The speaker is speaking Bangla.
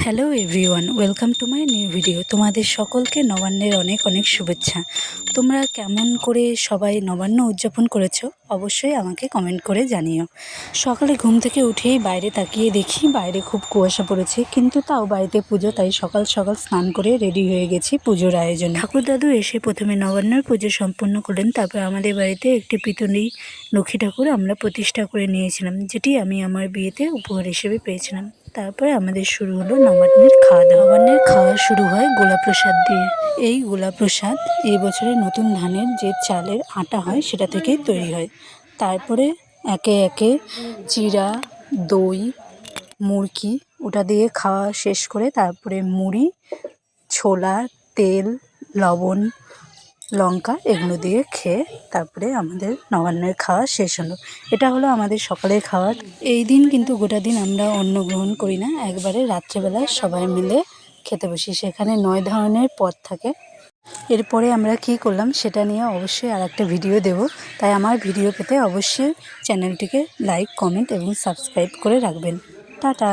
Hello everyone, welcome to my new video. তোমাদের সকলকে নবান্নের অনেক অনেক শুভেচ্ছা। তোমরা কেমন করে সবাই নবান্ন উদযাপন করেছো অবশ্যই আমাকে কমেন্ট করে জানিও। সকালে ঘুম থেকে উঠেই বাইরে তাকিয়ে দেখি বাইরে খুব কুয়াশা পড়েছে, কিন্তু তাও বাড়িতে পুজো, তাই সকাল সকাল স্নান করে রেডি হয়ে গেছি পুজোর আয়োজনে। ঠাকুরদাদু এসে প্রথমে নবান্নের পুজো সম্পন্ন করলেন, তারপর আমাদের বাড়িতে একটি পিতনী লক্ষ্মী ঠাকুর আমরা প্রতিষ্ঠা করে নিয়েছিলাম, যেটি আমি আমার বিয়েতে উপহার হিসেবে পেয়েছিলাম। তারপরে আমাদের শুরু হলো নবান্নের খাওয়া দাওয়া। নবান্নের খাওয়া শুরু হয় গোলা প্রসাদ দিয়ে। এই গোলা প্রসাদ এই বছরের নতুন ধানের যে চালের আটা হয় সেটা থেকেই তৈরি হয়। তারপরে একে একে চিড়া, দই, মুড়কি ওটা দিয়ে খাওয়া শেষ করে তারপরে মুড়ি, ছোলা, তেল, লবণ, লঙ্কা এগুলো দিয়ে খেয়ে তারপরে আমাদের নবান্নের খাওয়া শেষ হলো। এটা হলো আমাদের সকালের খাবার। এই দিন কিন্তু গোটা দিন আমরা অন্ন গ্রহণ করি না, একবারে রাত্রেবেলা সবাই মিলে খেতে বসি। সেখানে 9 ধরনের পদ থাকে। এরপরে আমরা কি করলাম সেটা নিয়ে অবশ্যই আর একটা ভিডিও দেব, তাই আমার ভিডিও পেতে অবশ্যই চ্যানেলটিকে লাইক, কমেন্ট এবং সাবস্ক্রাইব করে রাখবেন। টাটা।